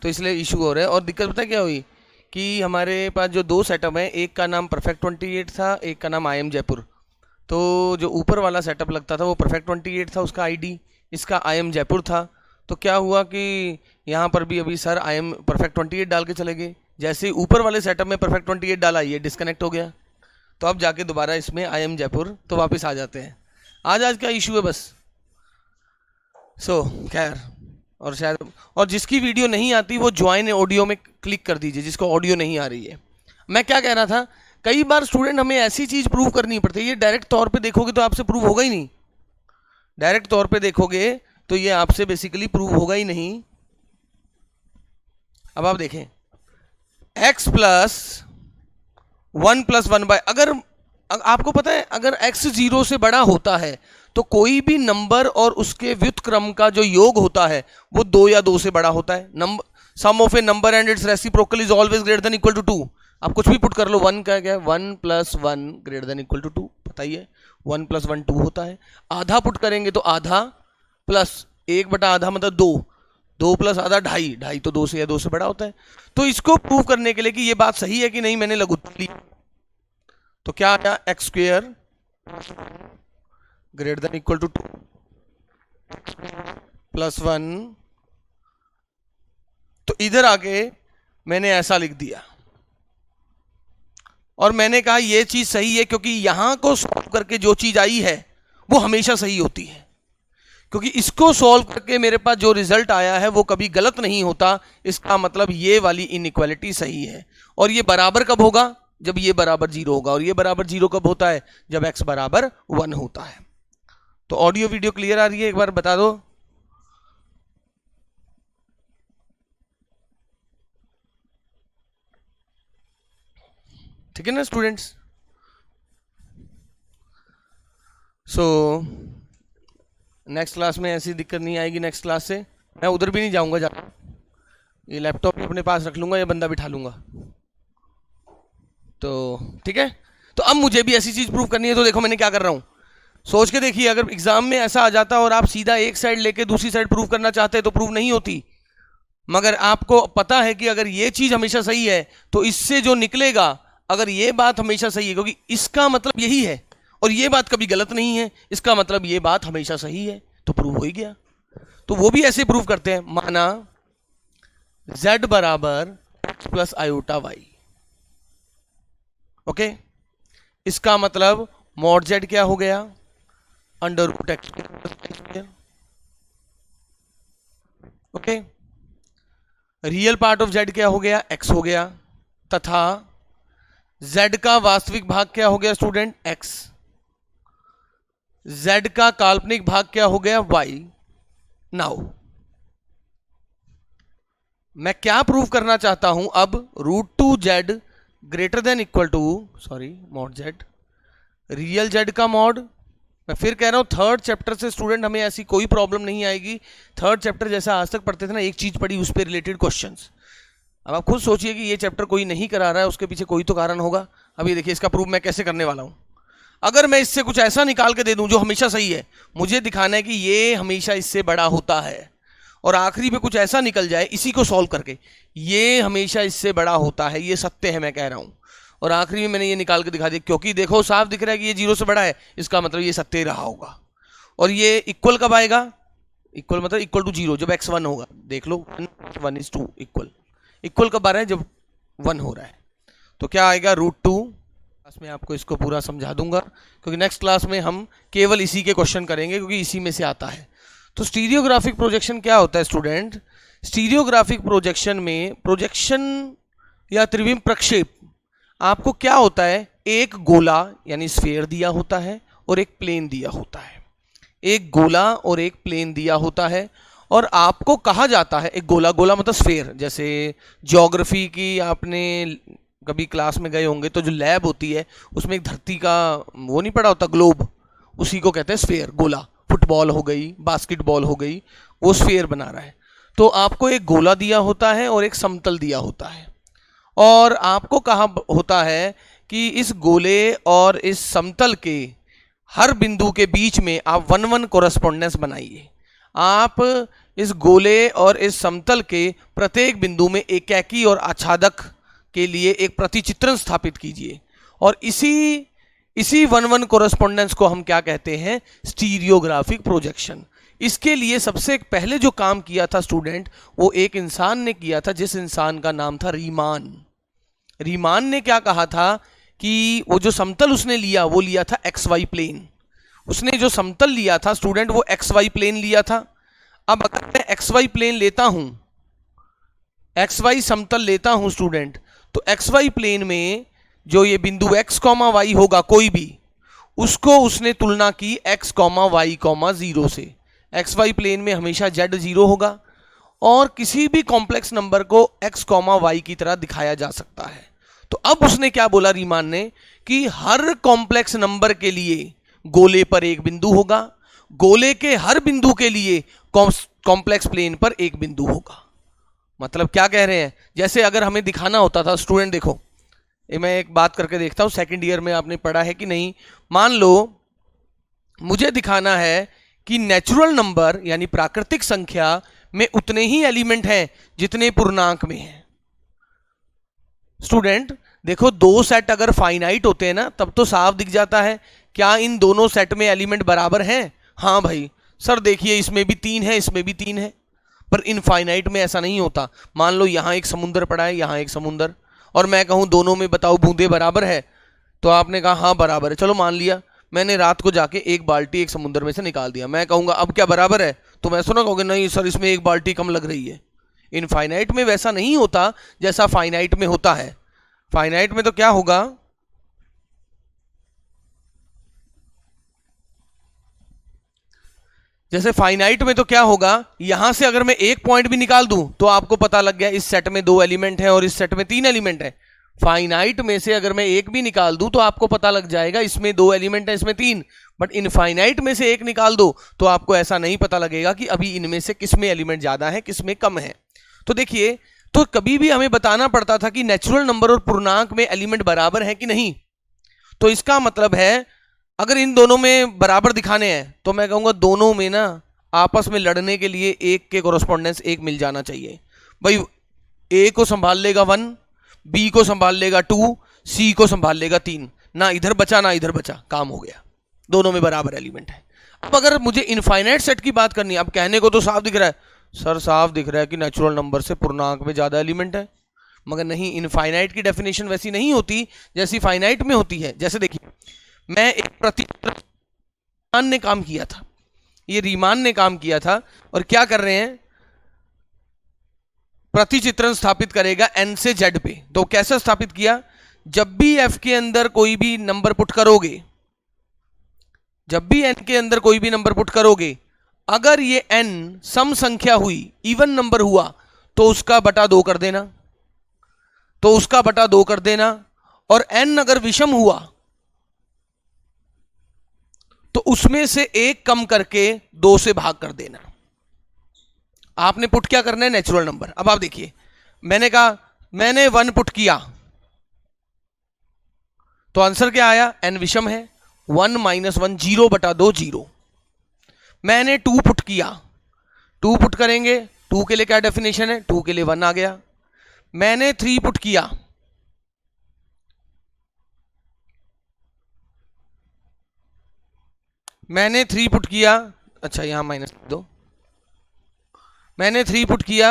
तो इसलिए इशू हो रहा है। और दिक्कत पता है क्या हुई कि हमारे पास जो दो सेटअप हैं, एक का नाम परफेक्ट 28 था, एक का नाम IM जयपुर। तो जो ऊपर वाला सेटअप लगता था वो परफेक्ट 28 था उसका आईडी, इसका IM जयपुर था। तो क्या हुआ कि यहाँ पर भी अभी सर IM परफेक्ट 28 डाल के चले गए, जैसे ही ऊपर वाले सेटअप में परफेक्ट 28 डाला ये डिस्कनेक्ट हो गया। तो अब जाके दोबारा इसमें IM जयपुर तो वापस आ जाते हैं। आज क्या इशू है बस। खैर, और शायद और जिसकी वीडियो नहीं आती वो ज्वाइन ऑडियो में क्लिक कर दीजिए, जिसको ऑडियो नहीं आ रही है। मैं क्या कह रहा था, कई बार स्टूडेंट हमें ऐसी चीज़ प्रूव करनी पड़ती है, ये डायरेक्ट तौर पे देखोगे तो आपसे प्रूव होगा ही नहीं। डायरेक्ट तौर पे देखोगे तो ये आपसे बेसिकली प्रूव होगा ही नहीं। अब आप देखें, x प्लस 1 प्लस 1 बाय, अगर आपको पता है अगर x 0 से बड़ा होता है तो कोई भी नंबर और उसके व्युत्क्रम का जो योग होता है वो 2 या 2 से बड़ा होता है। Number sum of a number and its reciprocal is always greater than equal to 2। आप कुछ भी पुट कर लो, 1 का क्या है, 1 plus 1 greater than equal to 2, पता ही है 1 प्लस 1 2 होता है। आधा पुट करेंगे तो आधा प्लस 1 बटा आधा मतलब 2, 2 प्लस आधा 2.5, 2.5 तो 2 से या 2 से बड़ा होता है। तो इसको प्रूव करने के लिए कि ये बात सही है कि नहीं, मैंने लघुत्तम ली, तो क्या आया, x square greater than equal to 2 plus 1। तो इधर आके मैंने ऐसा लिख दिया और मैंने कहा ये चीज सही है, क्योंकि यहां को सॉल्व करके जो चीज आई है वो हमेशा सही होती है, क्योंकि इसको सॉल्व करके मेरे पास जो रिजल्ट आया है वो कभी गलत नहीं होता। इसका मतलब ये वाली इनइक्वालिटी सही है। और ये बराबर कब होगा, जब ये बराबर 0 होगा। और ये बराबर 0 कब होता है, जब x बराबर 1 होता है। तो ऑडियो वीडियो क्लियर आ रही है, एक बार बता दो। ठीक है ना स्टूडेंट्स। नेक्स्ट क्लास में ऐसी दिक्कत नहीं आएगी। नेक्स्ट क्लास से मैं उधर भी नहीं जाऊंगा, ये लैपटॉप अपने पास रख लूंगा, ये बंदा बिठा लूंगा। तो ठीक है, तो अब मुझे भी ऐसी चीज प्रूव करनी है। तो देखो मैंने क्या कर रहा हूं, सोच के देखिए, अगर एग्जाम में ऐसा आ जाता और आप सीधा एक साइड लेके दूसरी साइड प्रूव करना चाहते तो प्रूव नहीं होती। मगर आपको पता है कि अगर ये चीज हमेशा सही है तो इससे जो निकलेगा, अगर ये बात हमेशा सही है, क्योंकि इसका मतलब यही है और ये बात कभी गलत नहीं है, इसका मतलब ये बात हमेशा सही है, तो प्रूव हो ही गया। तो वो भी ऐसे प्रूव करते हैं, माना z बराबर x plus iota y. Okay, इसका मतलब मॉड z क्या हो गया, under root x square. Okay, real part of z क्या हो गया, x हो गया, तथा z का वास्तविक भाग क्या हो गया स्टूडेंट, x। z का काल्पनिक भाग क्या हो गया, y। नाउ मैं क्या प्रूव करना चाहता हूं अब, √2z greater than equal to, sorry mod z, real z का मॉड। मैं फिर कह रहा हूं, थर्ड चैप्टर से स्टूडेंट हमें ऐसी कोई प्रॉब्लम नहीं आएगी। थर्ड चैप्टर जैसा आज तक पढ़ते थे ना, एक चीज पढ़ी उस पर रिलेटेड क्वेश्चंस। अब आप खुद सोचिए कि ये चैप्टर कोई नहीं करा रहा है, उसके पीछे कोई तो कारण होगा। अब ये देखिए, इसका प्रूफ मैं कैसे करने वाला हूं। अगर मैं इससे कुछ ऐसा निकाल के दे दूं जो हमेशा सही है, मुझे दिखाना है कि ये हमेशा इससे बड़ा होता है, और आखिरी में कुछ ऐसा निकल जाए इसी को सॉल्व करके, ये हमेशा इससे बड़ा होता है, ये सत्य है मैं कह रहा हूं, और आखिरी में मैंने ये निकाल के दिखा दिया, क्योंकि देखो साफ दिख रहा है कि ये 0 से बड़ा है, इसका मतलब ये सत्य रहा होगा। और ये इक्वल कब आएगा, इक्वल मतलब इक्वल टू 0, जब x 1 होगा। देख लो 1 is 2 इक्वल, इक्वल कब आ रहा है, जब 1 हो रहा है। तो क्या आएगा, √2। क्लास में आपको इसको पूरा समझा दूंगा, क्योंकि नेक्स्ट क्लास में हम केवल इसी के क्वेश्चन करेंगे, क्योंकि इसी में से आता है। तो स्टीरियोग्राफिक प्रोजेक्शन क्या होता है स्टूडेंट, स्टीरियोग्राफिक प्रोजेक्शन में प्रोजेक्शन या त्रिविम प्रक्षेप, आपको क्या होता है, एक गोला यानी स्फीयर दिया होता है और एक प्लेन दिया होता है। एक गोला और एक प्लेन दिया होता है, और आपको कहा जाता है, एक गोला, गोला मतलब स्फीयर, जैसे ज्योग्राफी की आपने कभी क्लास में गए होंगे तो जो लैब होती है उसमें एक धरती का वो नहीं पड़ा होता, ग्लोब, उसी को कहते हैं स्फीयर, गोला। फुटबॉल हो गई, बास्केटबॉल हो गई, वो स्फीयर बना रहा है। तो आपको एक गोला दिया होता है और एक समतल दिया होता है, और आपको कहा होता है कि इस गोले और इस समतल के हर बिंदु के बीच में आप 1 1 कोरेस्पोंडेंस बनाइए। आप इस गोले और इस समतल के प्रत्येक बिंदु में एकाकी और आच्छादक के लिए एक प्रतिचित्रण स्थापित कीजिए, और इसी वन वन कोरेस्पोंडेंस को हम क्या कहते हैं, स्टीरियोग्राफिक प्रोजेक्शन। इसके लिए सबसे पहले जो काम किया था स्टूडेंट, वो एक इंसान ने किया था, जिस इंसान का नाम था रीमान। रीमान ने क्या कहा था कि वो जो समतल उसने लिया वो लिया था एक्स वाई प्लेन। उसने जो समतल लिया था स्टूडेंट वो एक्स वाई प्लेन लिया था। अब अगर मैं एक्स वाई प्लेन लेता हूं, एक्स वाई समतल लेता हूं स्टूडेंट, तो एक्स वाई प्लेन में जो ये बिंदु x कॉमा वाई होगा कोई भी, उसको उसने तुलना की x कॉमा वाई कॉमा 0 से। एक्स वाई प्लेन में हमेशा z 0 होगा और किसी भी कॉम्प्लेक्स नंबर को x कॉमा वाई की तरह दिखाया जा सकता है। तो अब उसने क्या बोला रीमान ने कि हर कॉम्प्लेक्स नंबर के लिए गोले पर एक बिंदु होगा, गोले के हर बिंदु के लिए कॉम्प्लेक्स प्लेन पर एक बिंदु होगा। मतलब क्या कह रहे हैं, जैसे अगर हमें दिखाना होता था स्टूडेंट, देखो ये मैं एक बात करके देखता हूं, सेकंड ईयर में आपने पढ़ा है कि नहीं। मान लो मुझे दिखाना है कि नेचुरल नंबर यानी प्राकृतिक संख्या में उतने ही एलिमेंट हैं जितने पूर्णांक में हैं। स्टूडेंट देखो, दो सेट अगर फाइनाइट होते हैं ना, तब तो साफ दिख जाता है क्या इन दोनों सेट में एलिमेंट बराबर हैं। हाँ भाई सर देखिए, इसमें भी 3 है, इसमें भी 3 है। पर इनफाइनाइट में ऐसा नहीं होता। मान लो यहां एक समुंदर पड़ा है, यहां एक समुंदर, और मैं कहूं दोनों में बताओ बूंदे बराबर है, तो आपने कहा हाँ बराबर है, चलो मान लिया। मैंने रात को जाके एक बाल्टी एक समुद्र में से निकाल दिया, मैं कहूंगा अब क्या बराबर है, तो मैं सुना कहोगे नहीं सर इसमें एक बाल्टी कम लग रही है। इनफाइनाइट में वैसा नहीं होता जैसा फाइनाइट में होता है। फाइनाइट में तो क्या होगा, जैसे फाइनाइट में तो क्या होगा, यहां से अगर मैं एक पॉइंट भी निकाल दूं तो आपको पता लग गया इस सेट में 2 एलिमेंट है और इस सेट में 3 एलिमेंट है। फाइनाइट में से अगर मैं एक भी निकाल दूं तो आपको पता लग जाएगा इसमें 2 एलिमेंट है, इसमें 3। बट इनफाइनाइट में से एक निकाल दो तो आपको ऐसा नहीं पता लगेगा कि अभी इनमें से किस में एलिमेंट ज्यादा है किस में कम है। तो देखिए, तो कभी भी हमें बताना पड़ता था कि नेचुरल नंबर और पूर्णांक में एलिमेंट बराबर है कि नहीं। तो इसका मतलब है अगर इन दोनों में बराबर दिखाने हैं तो मैं कहूंगा दोनों में ना आपस में लड़ने के लिए एक के कोरेस्पोंडेंस एक मिल जाना चाहिए। भाई ए को संभाल लेगा 1, बी को संभाल लेगा 2, सी को संभाल लेगा 3, ना इधर बचा ना इधर बचा, काम हो गया, दोनों में बराबर एलिमेंट है। अब अगर मुझे इनफाइनाइट सेट की बात करनी है, अब कहने को तो साफ दिख रहा है सर, साफ दिख रहा है कि नेचुरल नंबर से पूर्णांक में ज्यादा एलिमेंट है, मगर नहीं, इनफाइनाइट की डेफिनेशन वैसी नहीं होती जैसी फाइनाइट में होती है। जैसे देखिए, मैं एक रीमान ने काम किया था, ये रीमान ने काम किया था, और क्या कर रहे हैं, प्रतिचित्रण स्थापित करेगा n से z पे। तो कैसे स्थापित किया, जब भी f के अंदर कोई भी नंबर पुट करोगे, जब भी n के अंदर कोई भी नंबर पुट करोगे, अगर ये n सम संख्या हुई, इवन नंबर हुआ, तो उसका बटा 2 कर देना, तो उसका बटा 2 कर देना। और n अगर विषम हुआ तो उसमें से एक कम करके 2 से भाग कर देना। आपने पुट क्या करना है, नेचुरल नंबर। अब आप देखिए, मैंने कहा मैंने 1 पुट किया तो आंसर क्या आया, n विषम है, 1 - 1 0 बटा 2 0। मैंने 2 पुट किया, 2 पुट करेंगे, 2 के लिए क्या डेफिनेशन है, 2 के लिए 1 आ गया। मैंने 3 पुट किया, मैंने 3 पुट किया, अच्छा यहां माइनस दो, मैंने 3 पुट किया,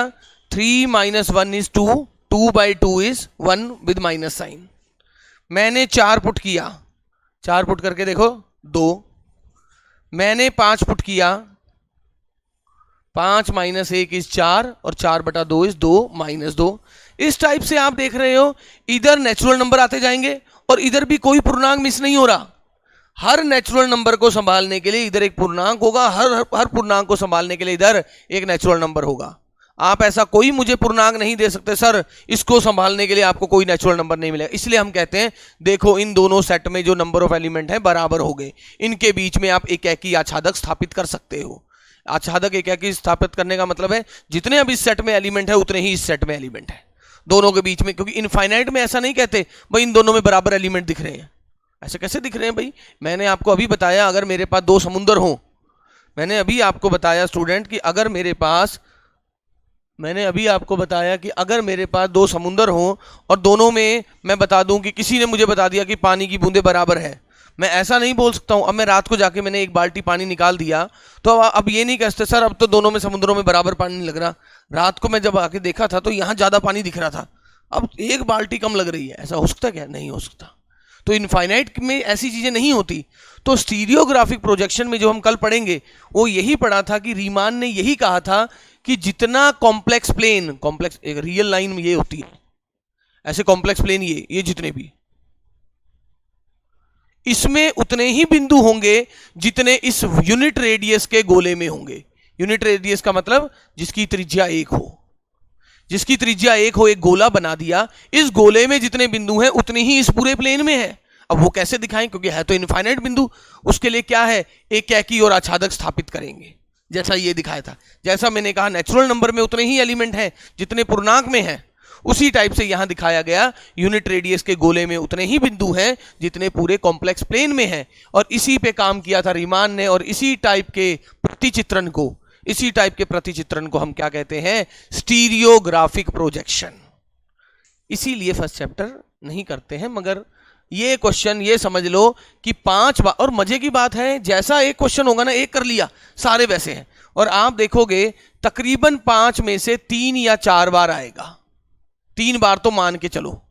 3 - 1 is 2, 2/2 is 1 with minus sign. मैंने 4 पुट किया, 4 पुट करके देखो 2। मैंने 5 पुट किया, 5 - 1 is 4 और 4/2 is 2 - 2। इस टाइप से आप देख रहे हो, इधर नेचुरल नंबर आते जाएंगे और इधर भी कोई पूर्णांक मिस नहीं हो रहा। हर नेचुरल नंबर को संभालने के लिए इधर एक पूर्णांक होगा, हर पूर्णांक को संभालने के लिए इधर एक नेचुरल नंबर होगा। आप ऐसा कोई मुझे पूर्णांक नहीं दे सकते सर इसको संभालने के लिए आपको कोई नेचुरल नंबर नहीं मिलेगा। इसलिए हम कहते हैं देखो इन दोनों सेट में जो नंबर ऑफ एलिमेंट है बराबर हो गए, इनके बीच में आप एकाकी आच्छादक स्थापित कर सकते हो। आच्छादक एकाकी स्थापित करने का मतलब है जितने अब इस सेट में एलिमेंट है उतने ही इस सेट में एलिमेंट है, दोनों के बीच में। क्योंकि इनफाइनाइट में ऐसा नहीं कहते भाई इन दोनों में बराबर एलिमेंट दिख रहे हैं, ऐसे कैसे दिख रहे हैं भाई। मैंने आपको अभी बताया अगर मेरे पास 2 समुंदर हो मैंने अभी आपको बताया स्टूडेंट कि अगर मेरे पास दो समुंदर हों और दोनों में मैं बता दूं कि किसी ने मुझे बता दिया कि पानी की बूंदें बराबर है, मैं ऐसा नहीं बोल सकता हूं। अब मैं रात को जाके मैंने एक बाल्टी पानी निकाल दिया तो अब ये नहीं कह सकते सर अब तो दोनों में समुद्रों में बराबर पानी नहीं लग रहा, रात को मैं जब आके देखा था तो यहाँ ज्यादा पानी दिख रहा था, अब एक बाल्टी कम लग रही है, ऐसा हो सकता क्या? नहीं हो सकता। तो इनफाइनाइट में ऐसी चीजें नहीं होती। तो स्टीरियोग्राफिक प्रोजेक्शन में जो हम कल पढ़ेंगे वो यही पढ़ा था कि रीमान ने यही कहा था कि जितना कॉम्प्लेक्स प्लेन, कॉम्प्लेक्स एक रियल लाइन में ये होती है, ऐसे कॉम्प्लेक्स प्लेन ये जितने भी, इसमें उतने ही बिंदु होंगे जितने इस यूनिट रेडियस के गोले में होंगे। यूनिट रेडियस का मतलब जिसकी त्रिज्या 1 हो, जिसकी त्रिज्या 1 हो, एक गोला बना दिया, इस गोले में जितने बिंदु हैं उतने ही इस पूरे प्लेन में है। अब वो कैसे दिखाएं, क्योंकि है तो इनफाइनाइट बिंदु, उसके लिए क्या है, एक कैकी और आच्छादक स्थापित करेंगे, जैसा ये दिखाया था। जैसा मैंने कहा नेचुरल नंबर में उतने ही एलिमेंट हैं जितने पूर्णांक में हैं, उसी टाइप से यहां दिखाया गया यूनिट रेडियस के गोले में उतने ही बिंदु हैं जितने पूरे कॉम्प्लेक्स प्लेन में हैं। और इसी पे काम किया था रीमान ने, और इसी टाइप के प्रतिचित्रण को हम क्या कहते हैं, स्टीरियोग्राफिक प्रोजेक्शन। इसीलिए फर्स्ट चैप्टर नहीं करते हैं, मगर ये क्वेश्चन ये समझ लो कि 5 बार, और मजे की बात है जैसा एक क्वेश्चन होगा ना, एक कर लिया, सारे वैसे हैं। और आप देखोगे तकरीबन 5 में से 3 या 4 बार आएगा, 3 बार तो मान के चलो।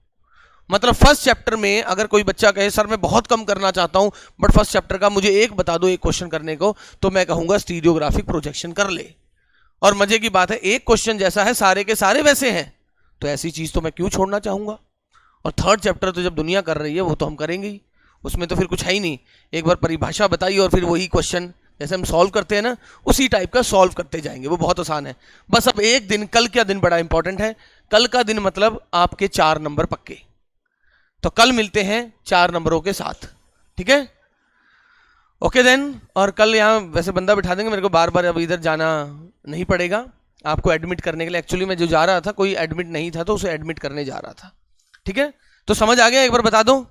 मतलब फर्स्ट चैप्टर में अगर कोई बच्चा कहे सर मैं बहुत कम करना चाहता हूं बट फर्स्ट चैप्टर का मुझे एक बता दो, एक क्वेश्चन करने को, तो मैं कहूंगा स्टीरियोग्राफिक प्रोजेक्शन कर ले। और मजे की बात है एक क्वेश्चन जैसा है, सारे के सारे वैसे हैं, तो ऐसी चीज तो मैं क्यों छोड़ना चाहूंगा। और थर्ड चैप्टर तो जब दुनिया कर रही है वो तो हम करेंगे ही, उसमें तो फिर कुछ है ही नहीं। एक बार परिभाषा बताई और फिर वही क्वेश्चन जैसे हम सॉल्व करते हैं ना, उसी टाइप का सॉल्व करते जाएंगे, वो बहुत आसान है। बस अब एक दिन, कल का दिन बड़ा इंपॉर्टेंट है। कल का दिन मतलब आपके 4 नंबर पक्के। तो कल मिलते हैं 4 नंबरों के साथ, ठीक है? Okay then. और कल यहाँ वैसे बंदा बिठा देंगे, मेरे को बार बार अब इधर जाना नहीं पड़ेगा आपको एडमिट करने के लिए। एक्चुअली मैं जो जा रहा था कोई एडमिट नहीं था तो उसे एडमिट करने जा रहा था, ठीक है? तो समझ आ गया, एक बार बता दो।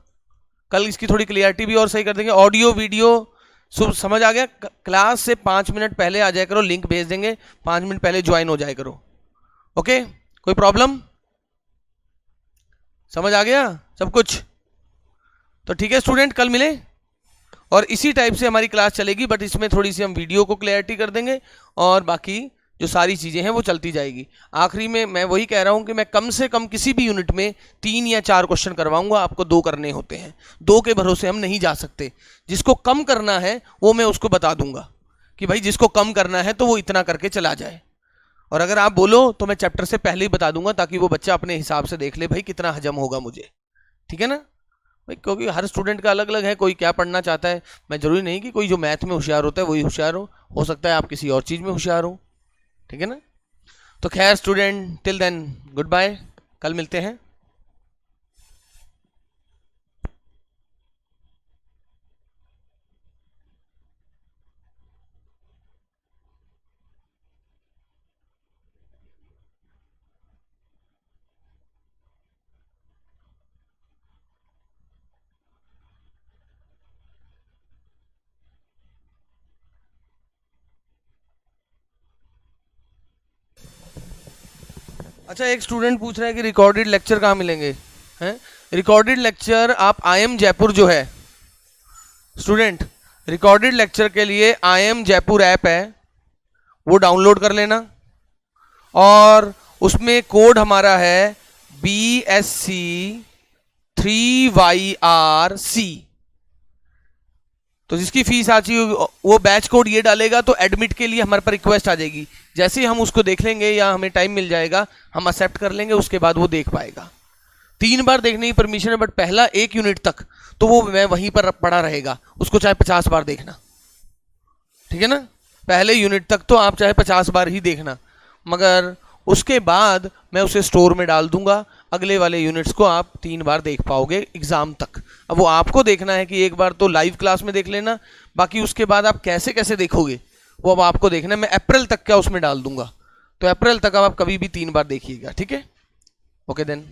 कल इसकी थोड़ी क्लियरिटी भी और सही कर देंगे, ऑडियो वीडियो सब समझ आ गया। क्लास से 5 मिनट पहले आ जाया करो, लिंक भेज देंगे, 5 मिनट पहले ज्वाइन हो जाया करो। ओके, कोई प्रॉब्लम? समझ आ गया सब कुछ? तो ठीक है स्टूडेंट, कल मिले। और इसी टाइप से हमारी क्लास चलेगी, बट इसमें थोड़ी सी हम वीडियो को क्लैरिटी कर देंगे और बाकी जो सारी चीज़ें हैं वो चलती जाएगी। आखिरी में मैं वही कह रहा हूं कि मैं कम से कम किसी भी यूनिट में 3 या 4 क्वेश्चन करवाऊंगा, आपको 2 करने होते हैं। 2 के भरोसे हम नहीं जा सकते। जिसको कम करना है वो मैं उसको बता दूंगा कि भाई जिसको कम करना है तो वो इतना करके चला जाए। और अगर आप बोलो तो मैं चैप्टर से पहले ही बता दूंगा ताकि वो बच्चा अपने हिसाब से देख ले भाई कितना हजम होगा मुझे, ठीक है ना भाई? क्योंकि हर स्टूडेंट का अलग अलग है, कोई क्या पढ़ना चाहता है। मैं जरूरी नहीं कि कोई जो मैथ में होशियार होता है वही होशियार हो सकता है आप किसी और चीज़ में होशियार हो, ठीक है ना? तो खैर student, till then good bye, कल मिलते हैं। अच्छा, एक स्टूडेंट पूछ रहा है कि रिकॉर्डेड लेक्चर कहाँ मिलेंगे हैं? रिकॉर्डेड लेक्चर आप IIM जयपुर जो है स्टूडेंट, रिकॉर्डेड लेक्चर के लिए IIM जयपुर ऐप है वो डाउनलोड कर लेना, और उसमें कोड हमारा है BSc 3YRC। तो जिसकी फीस आती है वो बैच कोड ये डालेगा तो एडमिट के लिए हमारे पर रिक्वेस्ट आ जाएगी। जैसे ही हम उसको देख लेंगे या हमें टाइम मिल जाएगा हम एक्सेप्ट कर लेंगे, उसके बाद वो देख पाएगा। 3 बार देखने की परमिशन है, बट पहला 1 यूनिट तक तो वो मैं वहीं पर पड़ा रहेगा, उसको चाहे 50 बार देखना, ठीक है ना? पहले यूनिट तक तो आप चाहे 50 बार ही देखना, मगर उसके बाद मैं उसे स्टोर में डाल दूंगा। अगले वाले यूनिट्स को आप 3 बार देख पाओगे एग्जाम तक। अब वो आपको देखना है कि एक बार तो लाइव क्लास में देख लेना, बाकी उसके बाद आप कैसे कैसे देखोगे वो अब आपको देखना है। मैं अप्रैल तक का उसमें डाल दूंगा, तो अप्रैल तक अब आप कभी भी 3 बार देखिएगा, ठीक है? Okay then.